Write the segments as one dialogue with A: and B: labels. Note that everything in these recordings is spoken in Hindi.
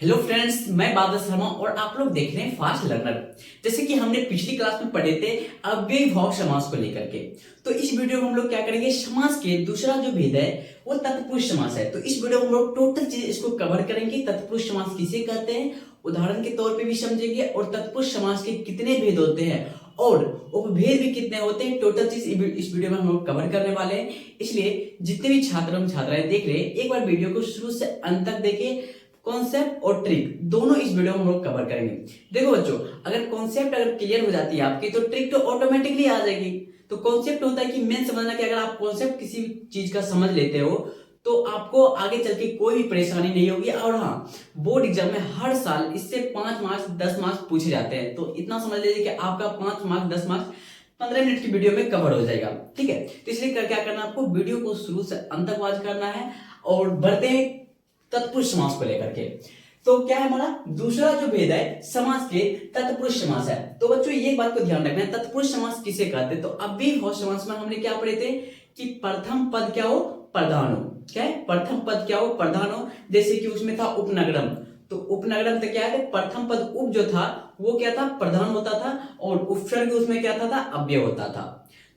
A: हेलो फ्रेंड्स, मैं बादल शर्मा और आप लोग देख रहे हैं फास्ट लर्नर। जैसे कि हमने पिछली क्लास में पढ़े थे अव्ययीभाव समास को लेकर के, तो इस वीडियो में हम लोग क्या करेंगे, समास के दूसरा जो भेद है वो तत्पुरुष समास है। तो इस वीडियो में हम लोग टोटल चीज इसको कवर करेंगे। तत्पुरुष समास किसे कहते हैं उदाहरण के तौर पे भी समझेंगे, और तत्पुरुष समास के कितने भेद होते हैं और उपभेद भी कितने होते हैं, टोटल चीज इस वीडियो में हम लोग कवर करने वाले हैं। इसलिए जितने भी छात्र एवं छात्राएं देख रहे हैं, एक बार वीडियो को शुरू से अंत तक देखिए। कॉन्सेप्ट और ट्रिक दोनों इस वीडियो में हम लोग कवर करेंगे। देखो बच्चों, अगर कॉन्सेप्ट अगर क्लियर हो जाती है आपकी, तो ट्रिक तो ऑटोमेटिकली आ जाएगी। तो कॉन्सेप्ट होता है कि मेन समझना कि अगर आप कॉन्सेप्ट किसी चीज का समझ लेते हो तो आपको आगे चल के कोई भी परेशानी नहीं होगी। और हाँ, बोर्ड एग्जाम में हर साल इससे 5 मार्क्स 10 मार्क्स पूछे जाते हैं, तो इतना समझ लीजिए कि आपका 5 मार्क्स 10 मार्क्स 15 मिनट की वीडियो में कवर हो जाएगा। ठीक है, तो इसलिए क्या करना, आपको वीडियो को शुरू से अंत तक वॉच करना है। और बढ़ते हैं तत्पुरुष समास को लेकर के। तो क्या है हमारा दूसरा जो भेद है समास के, तत्पुरुष समास है। तो बच्चों ये बात को ध्यान रखना है, तत्पुरुष समास किसे कहते हैं। तो अव्ययीभाव समास में हमने क्या पढ़े थे कि प्रथम पद क्या हो, प्रधान हो। क्या है, प्रथम पद क्या हो, प्रधान हो। जैसे कि उसमें था उपनगरम, तो उपनगरम तो क्या है, प्रथम पद उप जो था वो क्या था, प्रधान होता था, और उपसर्ग उसमें क्या था अव्यय होता था।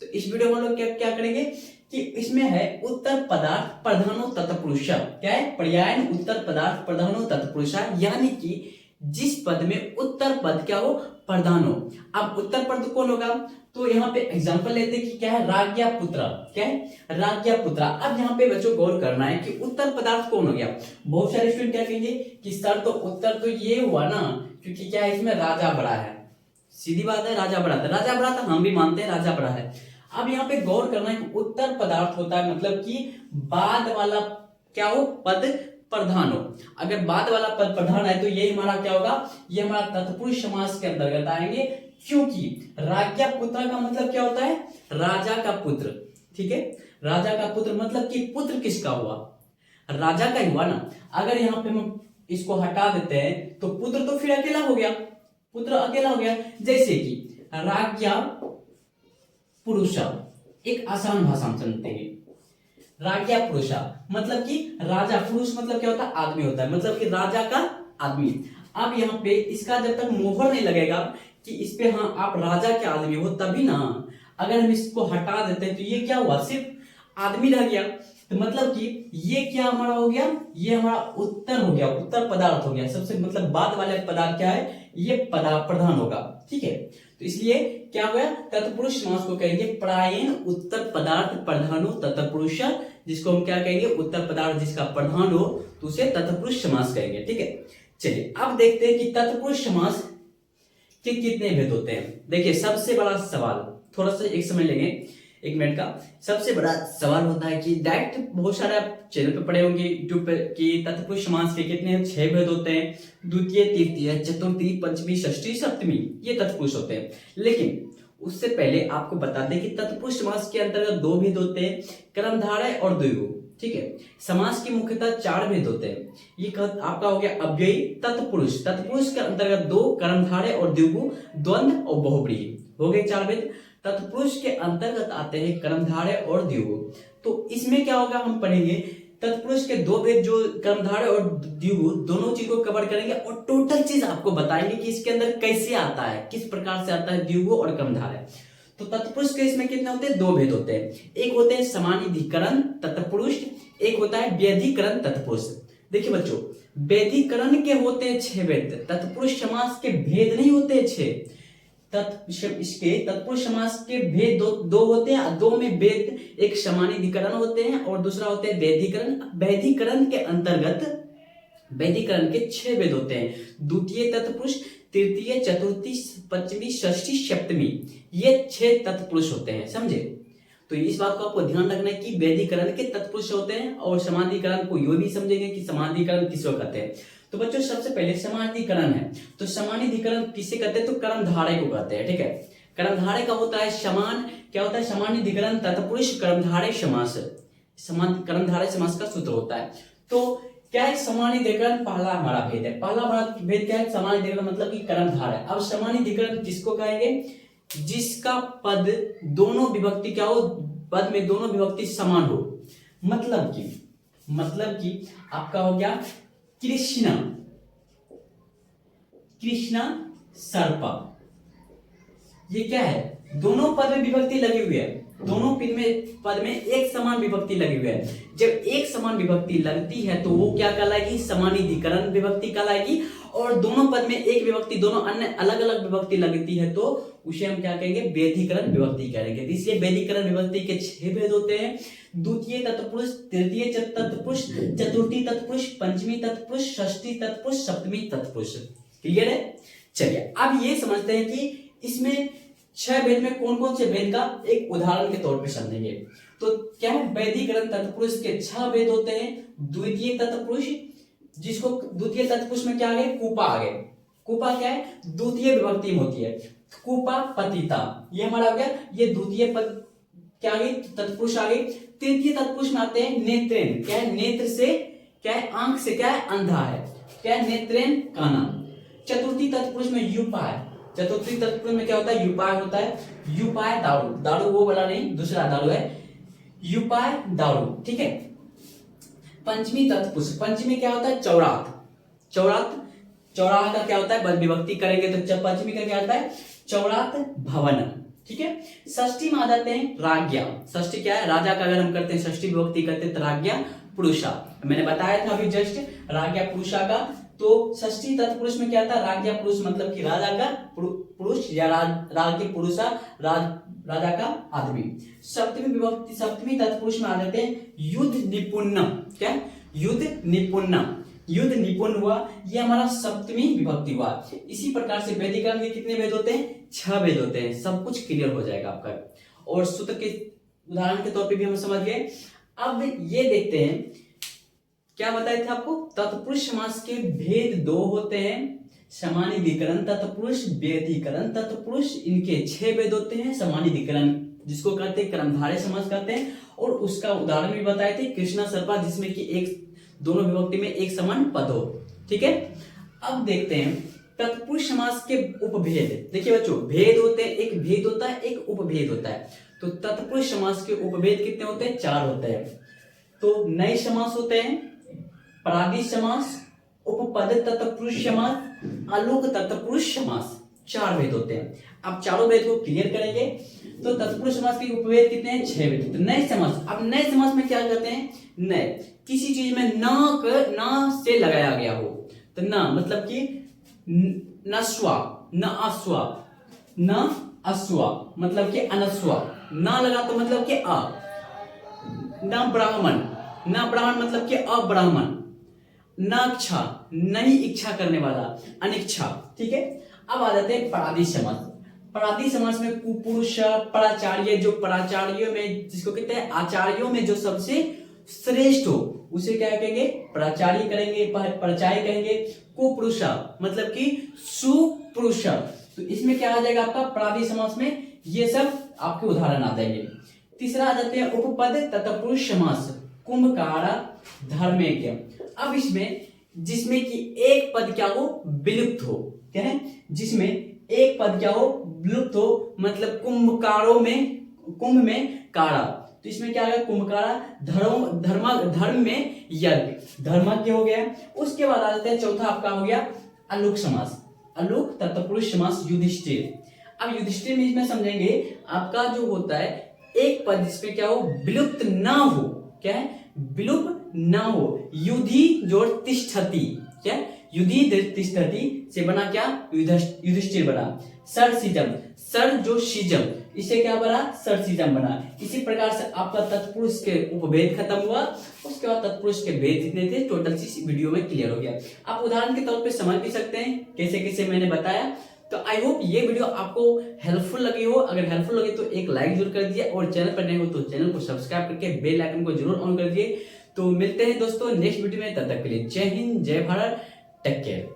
A: तो इस वीडियो में हम लोग क्या करेंगे कि इसमें है उत्तर पदार्थ प्रधानो तत्पुरुष। क्या है, पर्यायन उत्तर पदार्थ प्रधानो तत्पुरुष, यानी कि जिस पद में उत्तर पद क्या हो, प्रधान हो। अब उत्तर पद कौन होगा, तो यहाँ पे एग्जांपल लेते हैं कि क्या है, राज्ञा पुत्र। क्या है, राज्ञा पुत्र। अब यहाँ पे बच्चों गौर करना है कि उत्तर पदार्थ कौन हो गया। बहुत सारे स्टूडेंट क्या कहेंगे कि सर तो उत्तर तो ये हुआ ना, क्योंकि क्या है इसमें राजा बड़ा है। सीधी बात है, राजा बड़ा था, राजा बड़ा था, हम भी मानते हैं राजा बड़ा है। अब यहाँ पे गौर करना है कि उत्तर पदार्थ होता है मतलब कि बाद वाला क्या हो, पद प्रधान हो। अगर बाद वाला पद प्रधान है तो ये हमारा क्या होगा, ये हमारा तत्पुरुष समास के अंतर्गत आएंगे। क्योंकि राज्ञा पुत्र का मतलब क्या होता है, राजा का पुत्र। ठीक है, राजा का पुत्र मतलब कि पुत्र किसका हुआ, राजा का ही हुआ ना। अगर यहाँ पे हम इसको हटा देते हैं तो पुत्र तो फिर अकेला हो गया, पुत्र अकेला हो गया। जैसे कि राज्ञा पुरुषा, एक आसान भाषा में समझते हैं। राज्ञा पुरुषा मतलब कि राजा, पुरुष मतलब क्या होता है, आदमी होता है, मतलब कि राजा का आदमी। अब यहाँ पे इसका जब तक मोहर नहीं लगेगा कि इस पे हाँ आप राजा के आदमी हो, तभी ना। अगर हम इसको हटा देते हैं तो ये क्या हुआ, सिर्फ आदमी रह गया। तो मतलब कि ये क्या हमारा हो गया, ये हमारा उत्तर हो गया, उत्तर पदार्थ हो गया। सबसे मतलब बाद वाले पदार्थ क्या है, ये पदार्थ प्रधान होगा। ठीक है, तो इसलिए क्या हो गया, तत्पुरुष समास को कहेंगे प्रायेण उत्तर पदार्थ प्रधानो तत्पुरुष, जिसको हम क्या कहेंगे, उत्तर पदार्थ जिसका प्रधान हो तो उसे तत्पुरुष समास कहेंगे। ठीक है, चलिए अब देखते हैं कि तत्पुरुष समास के कितने भेद होते हैं। देखिए सबसे बड़ा सवाल, थोड़ा सा एक समय लेंगे, 1 मिनट का। सबसे बड़ा सवाल होता है कि डायरेक्ट बहुत सारे आप चैनल पे पढ़े होंगे यूट्यूब पे कि तत्पुरुष समास के कितने 6 भेद होते हैं, द्वितीय तृतीय चतुर्थी पंचमी षष्ठी सप्तमी, ये तत्पुरुष होते हैं। लेकिन उससे पहले आपको बता दें कि तत्पुरुष समास के अंतर्गत 2 भेद होते हैं, कर्मधारय और द्विगु। ठीक है, समास की मुख्यतः 4 भेद होते हैं। ये आपका हो गया अव्ययी तत्पुरुष, तत्पुरुष के अंतर्गत 2, कर्मधारय और द्विगु, द्वंद्व और बहुव्रीहि, हो गए 4 भेद। तत्पुरुष के अंतर्गत आते हैं कर्मधारय और द्विगु। तो इसमें क्या होगा, हम पढ़ेंगे तत्पुरुष के 2 भेद, जो कर्मधारय और द्विगु, दोनों चीज को कवर करेंगे और टोटल चीज आपको बताएंगे कि इसके अंदर कैसे आता है, किस प्रकार से आता है द्विगु और कर्मधारय। तो तत्पुरुष के इसमें कितने होते हैं, 2 भेद होते हैं। एक होते हैं समानाधिकरण तत्पुरुष, एक होता है व्यधिकरण तत्पुरुष। देखिए बच्चों, व्यधिकरण के होते हैं 6 भेद, तत्पुरुष समास के भेद नहीं होते 6। इसके तत्पुरुष समास के भेद दो होते हैं, 2 में भेद, एक समानाधिकरण होते हैं और दूसरा होते हैं व्यधिकरण। व्यधिकरण के अंतर्गत वैदिकरण के 6 भेद होते हैं, द्वितीय तत्पुरुष, तृतीय चतुर्थी पंचमी षष्ठी सप्तमी, ये 6 तत्पुरुष होते हैं। समझे, तो इस बात को आपको ध्यान रखना है कि वैदिकरण के तत्पुरुष होते हैं, और समानाधिकरण को यो भी समझेंगे कि समानाधिकरण किसको कहते हैं। तो बच्चों सबसे पहले समानाधिकरण है, तो समानाधिकरण किसे कहते हैं, तो कर्मधारय को कहते हैं। ठीक है, कर्मधारय का होता है समान, क्या होता है, समानाधिकरण तत्पुरुष कर्मधारय समास, समान कर्मधारय समास का सूत्र होता है। तो क्या है समानाधिकरण, पहला हमारा भेद है, पहला हमारा भेद क्या है, समानाधिकरण मतलब कि कर्मधारय। अब समानाधिकरण किसको कहेंगे, जिसका पद दोनों विभक्ति क्या हो, पद में दोनों विभक्ति समान हो। मतलब कि आपका हो गया कृष्ण, कृष्णा सर्पा। ये क्या है, दोनों पद में विभक्ति लगी हुई है, दोनों पद में एक समान विभक्ति लगी हुई है। जब एक समान विभक्ति लगती है तो वो क्या कहलाएगी, समानाधिकरण विभक्ति कहलाएगी। और दोनों पद में एक विभक्ति, दोनों अन्य अलग अलग विभक्ति लगती है तो उसे हम क्या कहेंगे, व्यधिकरण विभक्ति कहेंगे। तो इसलिए व्यधिकरण विभक्ति के 6 भेद होते हैं, द्वितीय तत्पुरुष, तृतीय तत्पुरुष, चतुर्थी तत्पुरुष, पंचमी तत्पुरुष, षष्ठी तत्पुरुष, सप्तमी तत्पुरुष। क्लियर है। चलिए अब ये समझते हैं कि इसमें 6 भेद में कौन कौन से भेद का एक उदाहरण के तौर पे समझेंगे। तो क्या है, वैदिकरण तत्पुरुष के 6 भेद होते हैं। द्वितीय तत्पुरुष, जिसको द्वितीय तत्पुरुष में क्या आ गए, कूपा आ गए। कूपा क्या है, द्वितीय विभक्ति में होती है। कूपा पतिता, ये हमारा हो गया, ये द्वितीय पद क्या आ गई, तत्पुरुष आ गई। तृतीय तत्पुरुष में आते हैं नेत्रेन, क्या है, नेत्र से क्या है, आंख से क्या है, अंधा है, क्या है, नेत्रेन काना। चतुर्थी तत्पुरुष में युपाय, चतुर्थी तत्पुरुष में क्या होता है, युपाय होता है। युपाय दारू, दारू वो वाला नहीं, दूसरा दारू है, युपाय दारू, ठीक है। पंचमी तत्पुरुष, पंचमी क्या होता है, चौरात, चौरात, चौराहा का क्या होता है, विभक्ति करेंगे तो पंचमी का क्या होता है, चौरात भवन, ठीक है। षष्ठी में आ जाते हैं राज्ञा। षष्ठी क्या है, राजा का अगर हम करते हैं षष्ठी विभक्ति करते हैं तो राज्ञा पुरुषा। मैंने बताया था अभी जस्ट राज्ञा पुरुषा का। तो षष्ठी तत्पुरुष में क्या था, राज्ञा पुरुष मतलब कि राजा का पुरुष या राज्ञ पुरुषा, राजा का आदमी। सप्तमी विभक्ति, सप्तमी तत्पुरुष में आ जाते हैं युद्ध निपुण, क्या, युद्ध निपुण, युद्ध निपुण हुआ, ये हमारा सप्तमी विभक्ति हुआ। इसी प्रकार से वैदिकरण के कितने भेद होते हैं, 6 भेद होते हैं। सब कुछ क्लियर हो जाएगा आपका। और सूत्र के उदाहरण के तौर पे भी हम समझ गए। अब ये देखते हैं, क्या बताए थे आपको, तत्पुरुष समास के भेद 2 होते हैं, समानाधिकरण तत्पुरुष, व्यधिकरण तत्पुरुष। इनके 6 भेद होते हैं। समानाधिकरण जिसको कहते हैं कर्मधारय समास कहते हैं, और उसका उदाहरण भी बताए थे, कृष्णा सर्पा, जिसमें कि एक दोनों विभक्ति में एक समान पद हो, ठीक है। अब देखते हैं तत्पुरुष समास के उपभेद। देखिए बच्चों, भेद होते हैं, एक भेद होता है, एक उपभेद होता है। तो तत्पुरुष समास के उपभेद कितने होते हैं, 4 होते हैं। तो नए समास होते हैं, परादी समास, उपपद तत्पुरुष समास, अलुक तत्पुरुष समास, 4 भेद होते हैं। अब चारों भेद को क्लियर करेंगे। तो तत्पुरुष समास के उपभेद कितने हैं, 6 भेद। तो नए समास, अब नए समास में क्या करते हैं, नए किसी चीज में न से लगाया गया हो। तो न मतलब कि नस्वा, न अस्वा, न अस्वा मतलब कि अनस्वा, न लगा तो मतलब कि अ। न ब्राह्मण, न ब्राह्मण मतलब कि अब्राह्मण। न इच्छा, नहीं इच्छा करने वाला, अनिच्छा, ठीक है। अब आ जाते हैं परादी समास। परादी समास में कुपुरुष, पराचार्य, जो पराचार्यों में, जिसको कहते हैं आचार्यों में जो सबसे श्रेष्ठ हो उसे क्या कहेंगे, प्राचार्य करेंगे, परचार्य कहेंगे। कुपुरुषा मतलब कि सुपुरुष। तो इसमें क्या आ जाएगा आपका, परादी समास में ये सब आपके उदाहरण आ जाएंगे। तीसरा आ जाते हैं उपपद तत्पुरुष समास, कुंभकारा, धर्मेज्ञ। अब इसमें जिसमें कि एक पद क्या हो, विलुप्त हो, क्या है, जिसमें एक पद क्या हो, विलुप्त हो, मतलब कुंभकारों में, कुंभ में कारा। तो इसमें क्या है, कुंभकारा, धर्म में यज्ञ, धर्मज्ञ हो गया। उसके बाद आ जाते हैं चौथा आपका हो गया अलुक समास, अलुक तत्पुरुष समास, युधिष्ठिर। अब युधिष्ठिर में इसमें समझेंगे आपका जो होता है एक पद जिसमें क्या हो, विलुप्त ना हो, क्या है, विलुप्त ना हो। युधि जोड़ तिष्ठति, क्या, युधि तिष्ठति से बना क्या, युधिष्ठिर बना। सरसिजम, सर जो सिजम, इससे क्या बना, सरसिजम बना। इसी प्रकार से आपका तत्पुरुष के उपभेद खत्म हुआ। उसके बाद तत्पुरुष के भेद जितने थे टोटल इस वीडियो में क्लियर हो गया। आप उदाहरण के तौर पे समझ भी सकते हैं कैसे कैसे मैंने बताया। तो आई होप ये वीडियो आपको हेल्पफुल लगी हो। अगर हेल्पफुल लगे तो एक लाइक जरूर कर दीजिए, और चैनल पर नए हो तो चैनल को सब्सक्राइब करके बेल आइकन को जरूर ऑन कर दीजिए। तो मिलते हैं दोस्तों नेक्स्ट वीडियो में, तब तक के लिए जय हिंद, जय भारत, टेक केयर।